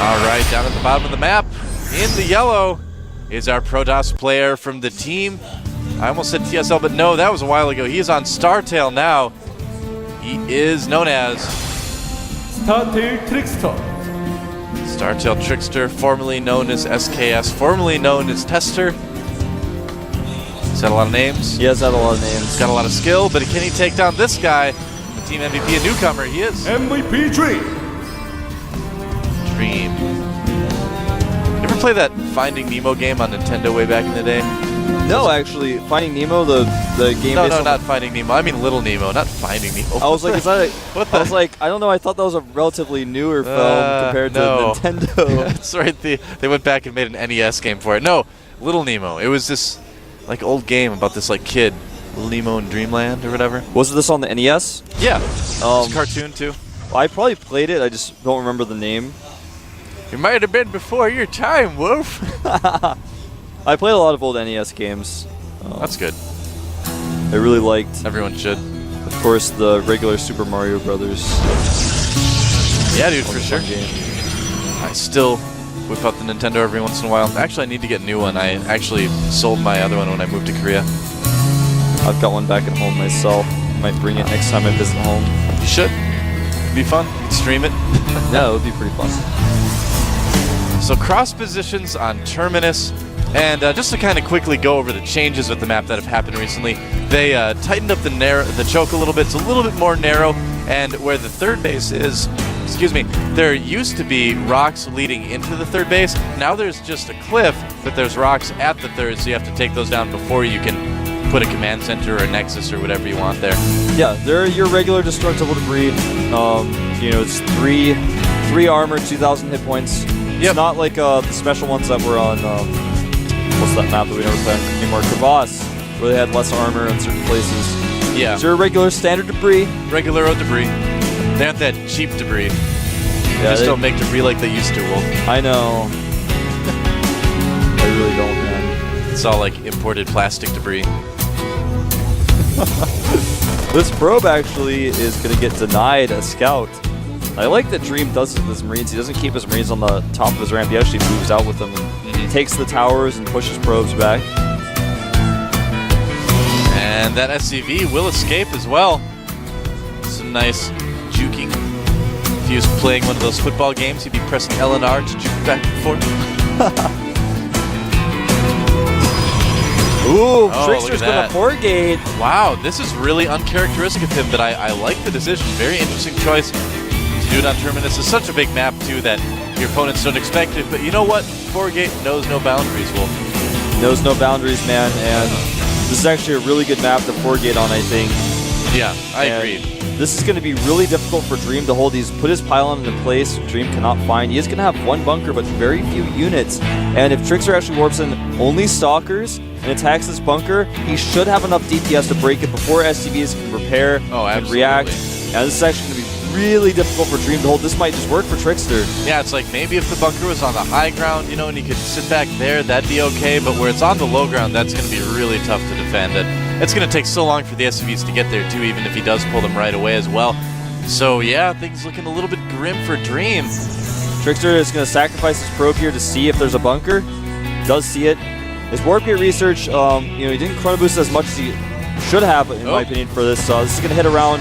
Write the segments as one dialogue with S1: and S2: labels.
S1: All right, down at the bottom of the map, in the yellow, is our Protoss player from the team. I almost said TSL, but no, that was a while ago. He is on StarTale now. He is known as
S2: StarTale TricKsteR.
S1: StarTale TricKsteR, formerly known as SKS, formerly known as TricKsteR. He's had a lot of names.
S3: He has had a lot of names.
S1: He's got a lot of skill, but can he take down this guy? The team MVP, a newcomer, he is.
S2: MVP Dream.
S1: Dream. You ever play that Finding Nemo game on Nintendo way back in the day?
S3: No, actually, Finding Nemo, the game.
S1: No, not Finding Nemo. I mean Little Nemo, not Finding Nemo.
S3: I was like, is that?
S1: What the?
S3: I was like, I don't know. I thought that was a relatively newer film compared to Nintendo.
S1: That's right. They went back and made an NES game for it. No, Little Nemo. It was this like old game about this like kid, Little Nemo in Dreamland or whatever.
S3: Was this on the NES?
S1: Yeah. It's a cartoon too.
S3: I probably played it. I just don't remember the name.
S1: You might have been before your time, Wolf.
S3: I played a lot of old NES games.
S1: That's good.
S3: I really liked.
S1: Everyone should.
S3: Of course, the regular Super Mario Brothers.
S1: Yeah, dude, for sure.
S3: Game.
S1: I still whip out the Nintendo every once in a while. Actually, I need to get a new one. I actually sold my other one when I moved to Korea.
S3: I've got one back at home myself. Might bring it next time I visit home.
S1: You should. It'd be fun. You could stream it.
S3: Yeah, it would be pretty fun.
S1: So cross positions on Terminus. And just to kind of quickly go over the changes with the map that have happened recently, they tightened up the choke a little bit. It's a little bit more narrow, and where the third base is, there used to be rocks leading into the third base. Now there's just a cliff, but there's rocks at the third, so you have to take those down before you can put a command center or a nexus or whatever you want there. Yeah,
S3: they're your regular destructible debris. You know, it's three armor, 2,000 hit points. It's not like the special ones that were on. What's that map that we never play anymore? Crevasse, where they had less armor in certain places.
S1: Yeah.
S3: It's your regular standard debris.
S1: Regular old debris. They aren't that cheap debris. They just don't make debris like they used to, Wolf.
S3: I know. I really don't, man.
S1: It's all like imported plastic debris.
S3: This probe actually is going to get denied a scout. I like that Dream does it with his Marines. He doesn't keep his Marines on the top of his ramp. He actually moves out with them and takes the towers and pushes probes back.
S1: And that SCV will escape as well. Some nice juking. If he was playing one of those football games, he'd be pressing L and R to juke back and forth.
S3: Ooh, TricKsteR's going to 4-gate.
S1: Wow, this is really uncharacteristic of him, but I like the decision. Very interesting choice. Do it on Terminus is such a big map too that your opponents don't expect it, but you know what? 4-gate knows no boundaries, Wolf.
S3: Knows no boundaries, man, and this is actually a really good map to 4-gate on, I think.
S1: Yeah, I agree.
S3: This is going to be really difficult for Dream to hold these, put his pylon into place. Dream cannot find. He is going to have one bunker, but very few units. And if TricKsteR actually warps in only Stalkers and attacks this bunker, he should have enough DPS to break it before SCVs can repair and react. And this is actually going to be really difficult for Dream to hold. This might just work for TricKsteR.
S1: Yeah, it's like maybe if the bunker was on the high ground, you know, and he could sit back there, that'd be okay. But where it's on the low ground, that's going to be really tough to defend. And it's going to take so long for the SCVs to get there too, even if he does pull them right away as well. So yeah, things looking a little bit grim for Dream.
S3: TricKsteR is going to sacrifice his probe here to see if there's a bunker. Does see it. His warp gate research, you know, he didn't chrono boost as much as he should have, in my opinion, for this. This is going to hit around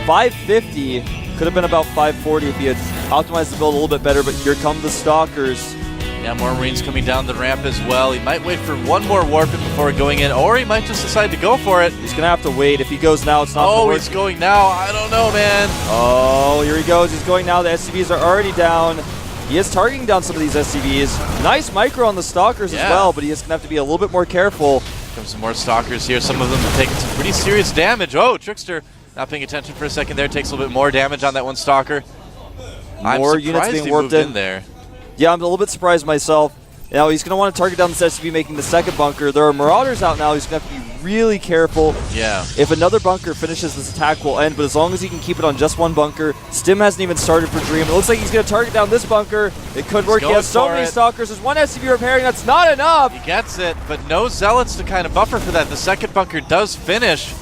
S3: 550. Could have been about 540 if he had optimized the build a little bit better, but here come the Stalkers.
S1: Yeah, more Marines coming down the ramp as well. He might wait for one more warp before going in, or he might just decide to go for it.
S3: He's going to have to wait. If he goes now, it's not going to work.
S1: Oh, he's going now. I don't know, man.
S3: Oh, here he goes. He's going now. The SCVs are already down. He is targeting down some of these SCVs. Nice micro on the Stalkers as well, but he is going to have to be a little bit more careful.
S1: Comes some more Stalkers here. Some of them have taken some pretty serious damage. Oh, TricKsteR not paying attention for a second there. Takes a little bit more damage on that one Stalker.
S3: More units being warped in
S1: there.
S3: Yeah, I'm a little bit surprised myself. Now he's going to want to target down this SCV, making the second bunker. There are Marauders out now. He's going to have to be really careful.
S1: Yeah.
S3: If another bunker finishes, this attack will end, but as long as he can keep it on just one bunker. Stim hasn't even started for Dream. It looks like he's going to target down this bunker. It could work. He has so many Stalkers. There's one SCV repairing. That's not enough.
S1: He gets it, but no Zealots to kind of buffer for that. The second bunker does finish.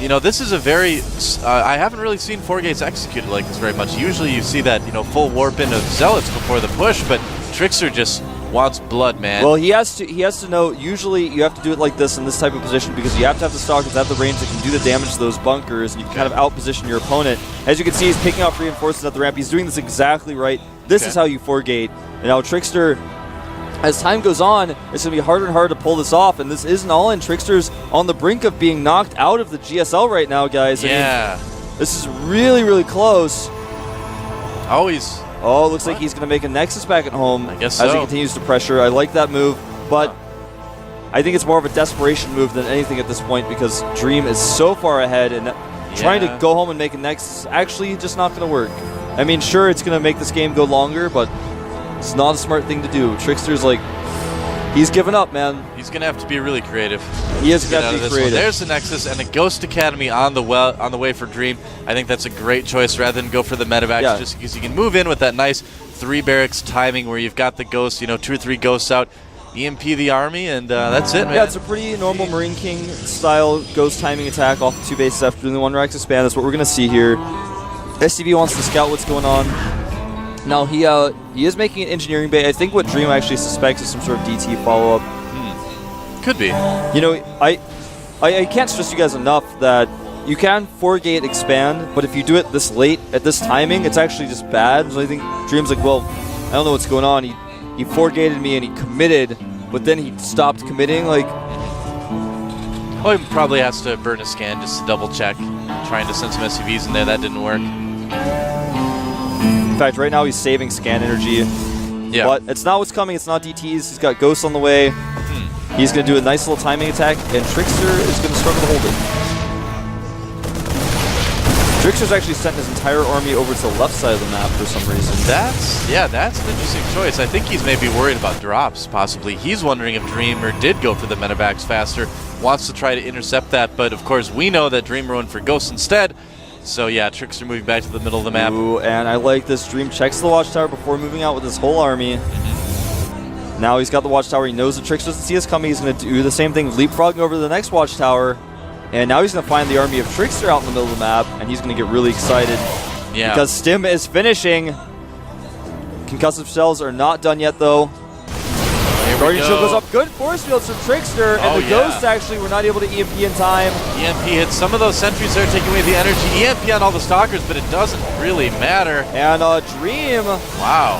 S1: you know, this is a very, I haven't really seen 4 gates executed like this very much. Usually you see that, you know, full warp in of Zealots before the push, but TricKsteR just wants blood, man.
S3: Well, he has to know, usually you have to do it like this in this type of position because you have to have the stalkers have the range that can do the damage to those bunkers, and you can kind of out-position your opponent. As you can see, he's picking off reinforcements at the ramp. He's doing this exactly right. This is how you 4-gate. And now TricKsteR, as time goes on, it's going to be harder and harder to pull this off, and this is an all-in. TricKsteR's on the brink of being knocked out of the GSL right now, guys.
S1: Yeah.
S3: I mean, this is really, really close.
S1: Always.
S3: Oh, it looks like he's going to make a Nexus back at home.
S1: I guess
S3: as
S1: so.
S3: he continues to pressure. I like that move, but I think it's more of a desperation move than anything at this point because Dream is so far ahead, and trying to go home and make a Nexus is actually just not going to work. I mean, sure, it's going to make this game go longer, but it's not a smart thing to do. TricKsteR's like, he's given up, man.
S1: He's going to have to be really creative.
S3: He is going to have to be creative.
S1: There's the Nexus and a Ghost Academy on the way for Dream. I think that's a great choice rather than go for the medevacs, just because you can move in with that nice 3 barracks timing where you've got the Ghosts, you know, 2 or 3 Ghosts out, EMP the army, and that's it, man.
S3: Yeah, it's a pretty normal Marine King style Ghost timing attack off the 2 bases after doing the 1 Rax expand. That's what we're going to see here. STV wants to scout what's going on. Now, he is making an engineering bay. I think what Dream actually suspects is some sort of DT follow-up.
S1: Could be.
S3: You know, I can't stress you guys enough that you can 4-gate expand, but if you do it this late at this timing, it's actually just bad. So I think Dream's like, well, I don't know what's going on. He 4-gated me and he committed, but then he stopped committing. Like,
S1: well, he probably has to burn a scan just to double check, trying to send some SUVs in there. That didn't work.
S3: In fact, right now he's saving scan energy.
S1: Yeah.
S3: But it's not what's coming. It's not DTs. He's got Ghosts on the way. He's going to do a nice little timing attack, and TricKsteR is going to struggle to hold it. TricKsteR's actually sent his entire army over to the left side of the map for some reason.
S1: That's an interesting choice. I think he's maybe worried about drops, possibly. He's wondering if Dreamer did go for the medevacs faster, wants to try to intercept that, but of course we know that Dreamer went for Ghosts instead. So yeah, TricKsteR moving back to the middle of the map.
S3: Ooh, and I like this. Dream checks the watchtower before moving out with his whole army. Now he's got the watchtower. He knows that TricKsteR doesn't see us coming. He's going to do the same thing, leapfrogging over to the next watchtower. And now he's going to find the army of TricKsteR out in the middle of the map, and he's going to get really excited.
S1: Yeah.
S3: Because Stim is finishing. Concussive shells are not done yet, though. Guardian Shield goes up. Good force fields from TricKsteR, and the Ghosts actually were not able to EMP in time.
S1: EMP hits some of those sentries there, taking away the energy. EMP on all the Stalkers, but it doesn't really matter.
S3: And Dream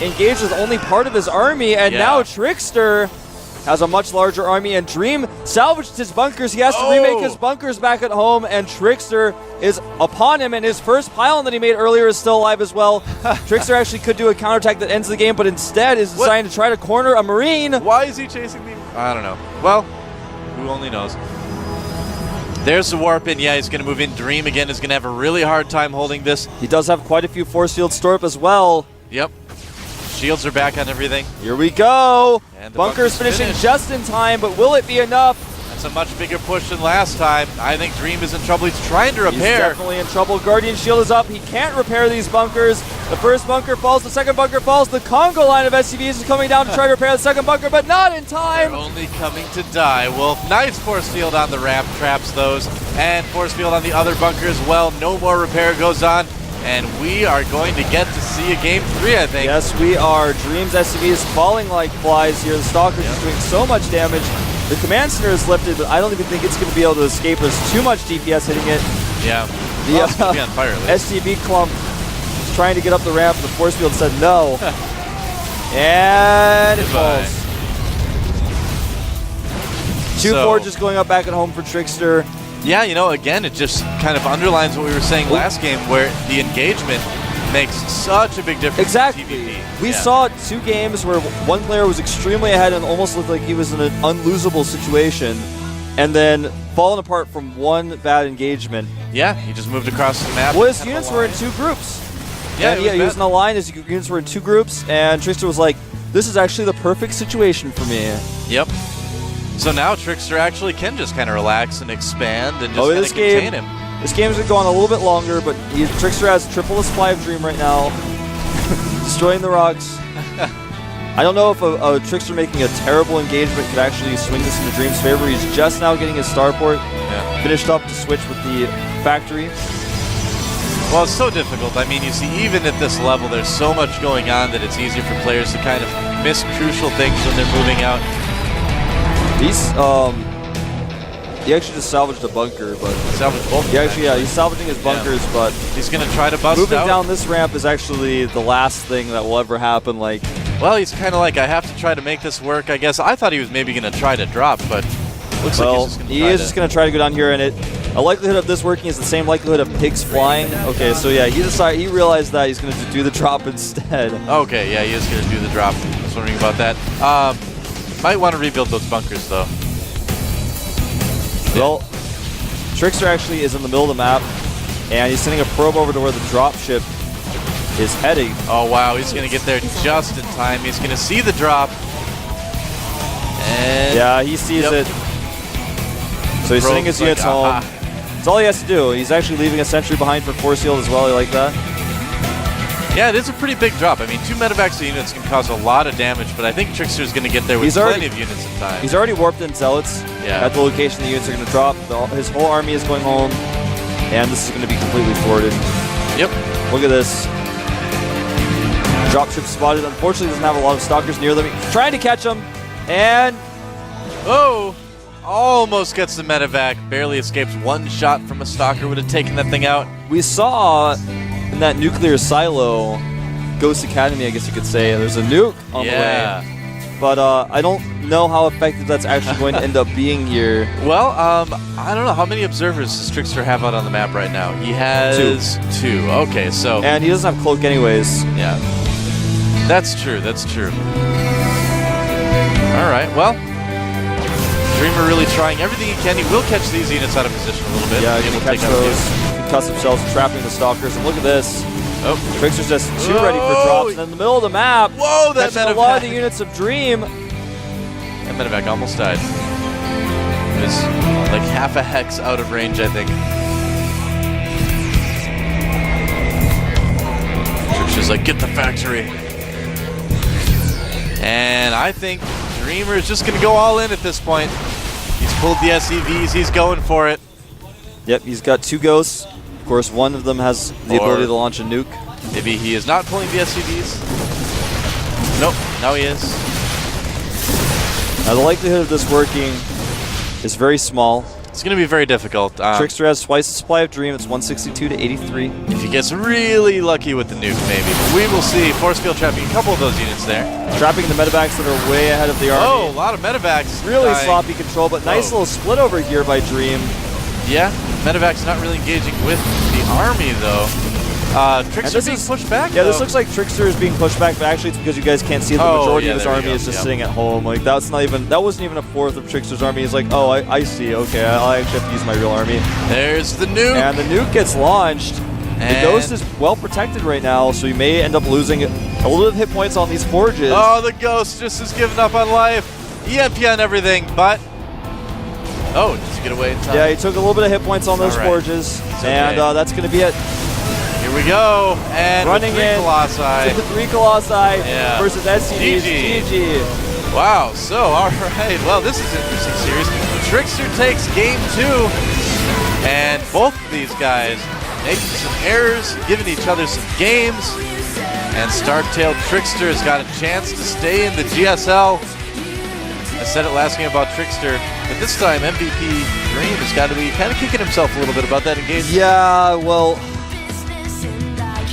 S3: engaged with only part of his army, and now TricKsteR has a much larger army, and Dream salvaged his bunkers. He has to remake his bunkers back at home, and TricKsteR is upon him, and his first pylon that he made earlier is still alive as well. TricKsteR actually could do a counterattack that ends the game, but instead is deciding to try to corner a Marine.
S1: Why is he chasing me? I don't know. Well, who only knows. There's the warp in. Yeah, he's going to move in. Dream again is going to have a really hard time holding this.
S3: He does have quite a few force fields stored up as well.
S1: Yep. Shields are back on everything.
S3: Here we go.
S1: And the
S3: bunker's finishing just in time, but will it be enough?
S1: That's a much bigger push than last time. I think Dream is in trouble. He's trying to repair.
S3: He's definitely in trouble. Guardian Shield is up. He can't repair these bunkers. The first bunker falls. The second bunker falls. The Congo line of SCVs is coming down to try to repair the second bunker, but not in time.
S1: They're only coming to die. Wolf, nice force field on the ramp, traps those, and force field on the other bunker as well. No more repair goes on, and we are going to get to see a game 3, I think.
S3: Yes, we are. Dream's SCV is falling like flies here. The Stalkers is doing so much damage. The command center is lifted, but I don't even think it's going to be able to escape. There's too much DPS hitting it.
S1: Yeah.
S3: The
S1: it's be on fire, at least.
S3: SCV clump is trying to get up the ramp, but the force field said no. And it falls. 2 forges going up back at home for TricKsteR.
S1: Yeah, you know, again, it just kind of underlines what we were saying last game, where the engagement makes such a big difference.
S3: Exactly. We saw 2 games where one player was extremely ahead and almost looked like he was in an unlosable situation, and then fallen apart from one bad engagement.
S1: Yeah, he just moved across the map.
S3: Well, his units were in 2 groups.
S1: Yeah,
S3: he was in a line. His units were in 2 groups, and TricKsteR was like, this is actually the perfect situation for me.
S1: Yep. So now TricKsteR actually can just kind of relax and expand and just kind of contain him.
S3: This game's going to go on a little bit longer, but TricKsteR has triple the supply of Dream right now. Destroying the rocks. I don't know if a Trickster making a terrible engagement could actually swing this into Dream's favor. He's just now getting his starport finished up to switch with the factory.
S1: Well, it's so difficult. I mean, you see, even at this level, there's so much going on that it's easier for players to kind of miss crucial things when they're moving out.
S3: He's he actually just salvaged a bunker, but
S1: Salvage both.
S3: he's salvaging his bunkers, but
S1: he's gonna try to bust
S3: moving
S1: out.
S3: down this ramp is actually the last thing that will ever happen. Like,
S1: well, he's kind of like, I have to try to make this work. I guess I thought he was maybe gonna try to drop, but looks like he's just gonna
S3: try to go down here, and a likelihood of this working is the same likelihood of pigs flying. Okay, so yeah, he realized that he's gonna do the drop instead.
S1: Okay, yeah, he is gonna do the drop. I was wondering about that. Might want to rebuild those bunkers though.
S3: Well, TricKsteR actually is in the middle of the map, and he's sending a probe over to where the dropship is heading.
S1: Oh wow, he's gonna get there just in time. He's gonna see the drop. And
S3: yeah, he sees it. So he's sending his units home. That's all he has to do. He's actually leaving a sentry behind for force field as well. I like that.
S1: Yeah, it is a pretty big drop. I mean, 2 medevacs units can cause a lot of damage, but I think TricKsteR is going to get there with plenty of units in time.
S3: He's already warped in Zealots at the location the units are going to drop. His whole army is going home, and this is going to be completely thwarted.
S1: Yep.
S3: Look at this. Dropship spotted. Unfortunately, doesn't have a lot of stalkers near them. Trying to catch him, and
S1: oh, almost gets the medevac. Barely escapes. One shot from a stalker would have taken that thing out.
S3: We saw in that nuclear silo, Ghost Academy, I guess you could say, there's a nuke on the way. But I don't know how effective that's actually going to end up being here.
S1: Well, I don't know. How many observers does TricKsteR have out on the map right now? He has 2. Okay, so...
S3: And he doesn't have cloak anyways.
S1: Yeah. That's true. That's true. All right, well... Dreamer really trying everything he can. He will catch these units out of position a little bit.
S3: Yeah, he will catch those. Concuss himself, trapping the stalkers. And look at this.
S1: Oh,
S3: TricKster's just too ready for drops. And in the middle of the map,
S1: whoa, that medevac.
S3: A lot of the units of Dream.
S1: That medevac almost died. It was like half a hex out of range, I think. TricKster's like, get the factory. And I think Dreamer is just going to go all in at this point. He's pulled the SEVs. He's going for it.
S3: Yep, he's got 2 ghosts. Of course, one of them has the ability to launch a nuke.
S1: Maybe he is not pulling the SEVs. Nope, now he is.
S3: Now, the likelihood of this working is very small.
S1: It's going to be very difficult.
S3: TricKsteR has twice the supply of Dream. It's 162 to 83.
S1: If he gets really lucky with the nuke, maybe. But we will see. Force field trapping a couple of those units there.
S3: Trapping the medevacs that are way ahead of the army.
S1: Oh, a lot of medevacs.
S3: Really sloppy control, but nice little split over here by Dream.
S1: Yeah, medevac's not really engaging with the army, though. TricKsteR being pushed back,
S3: yeah, this looks like TricKsteR is being pushed back, but actually it's because you guys can't see the majority of his army is just sitting at home. Like, that wasn't even a fourth of TricKsteR's army. He's like, oh, I see. Okay, I'll actually have to use my real army.
S1: There's the nuke.
S3: And the nuke gets launched. The Ghost is well protected right now, so you may end up losing a little bit of hit points on these forges.
S1: Oh, the Ghost just has given up on life. EMP on everything, but... Oh, just get away in time.
S3: Yeah, he took a little bit of hit points on those forges, and that's going to be it.
S1: Here we go, and
S3: running in
S1: Colossi.
S3: to the 3 Colossi versus SCVs.
S1: GG. Wow, so, all right. Well, this is an interesting series. TricKsteR takes game 2, and both of these guys making some errors, giving each other some games, and Stark-tailed TricKsteR has got a chance to stay in the GSL. I said it last game about TricKsteR, but this time MVP Dream has got to be kind of kicking himself a little bit about that engagement.
S3: Yeah, well,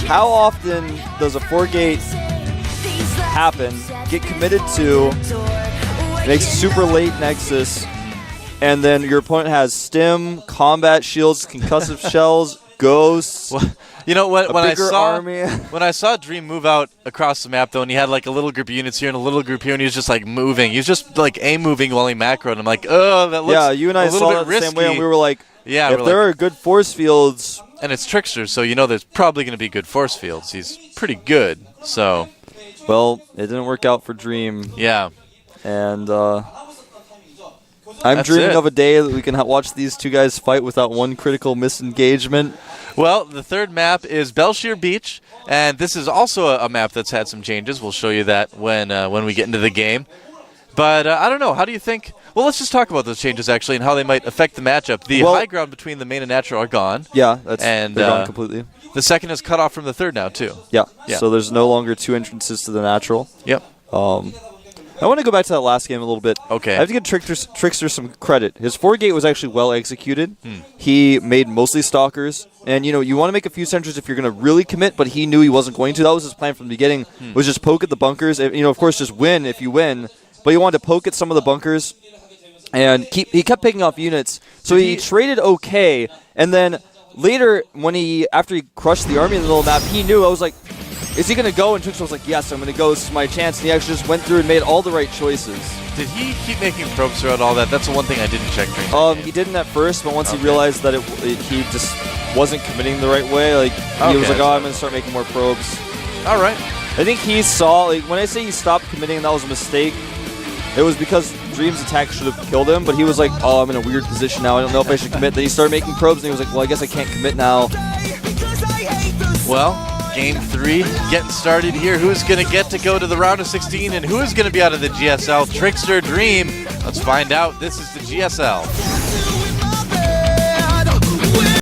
S3: how often does a 4-gate happen, get committed to, makes a super late Nexus, and then your opponent has stim, combat shields, concussive shells, ghosts.
S1: Well, you know what? When I saw Dream move out across the map, though, and he had like a little group of units here and a little group here, and he was just like moving. He was just like moving while he macroed. I'm like, oh, that looks
S3: you and I
S1: a little
S3: saw
S1: bit
S3: it the
S1: risky.
S3: same way, and we were like,
S1: yeah,
S3: if there are good force fields,
S1: and it's TricKsteR, so you know there's probably going to be good force fields. He's pretty good, so.
S3: Well, it didn't work out for Dream.
S1: Yeah.
S3: And I'm dreaming of a day that we can watch these 2 guys fight without one critical misengagement.
S1: Well, the third map is Belshire Beach, and this is also a map that's had some changes. We'll show you that when we get into the game. But I don't know. How do you think? Well, let's just talk about those changes, actually, and how they might affect the matchup. The high ground between the main and natural are gone.
S3: Yeah,
S1: they're
S3: gone completely.
S1: The second is cut off from the third now, too.
S3: Yeah, so there's no longer 2 entrances to the natural.
S1: Yep.
S3: I want to go back to that last game a little bit.
S1: Okay.
S3: I have to give TricKsteR some credit. His 4-gate was actually well executed. He made mostly stalkers. And, you want to make a few sentries if you're going to really commit, but he knew he wasn't going to. That was his plan from the beginning, was just poke at the bunkers. Of course, just win if you win. But he wanted to poke at some of the bunkers. And he kept picking off units. So he traded okay. And then later, after he crushed the army in the middle of the map, he knew. I was like, is he going to go? And TricKsteR was like, yes, I'm going to go. This is my chance. And he actually just went through and made all the right choices.
S1: Did he keep making probes throughout all that? That's the one thing I didn't check during
S3: He didn't at first, but once he realized that he just wasn't committing the right way, he was like, I'm going to start making more probes.
S1: All right.
S3: I think he saw, when I say he stopped committing and that was a mistake, it was because Dream's attack should have killed him, but he was like, I'm in a weird position now. I don't know if I should commit. Then he started making probes, and he was like, well, I guess I can't commit now.
S1: Well, Game 3 getting started here. Who's going to get to go to the round of 16, and who is going to be out of the GSL? TricKsteR, Dream. Let's find out. This is the GSL.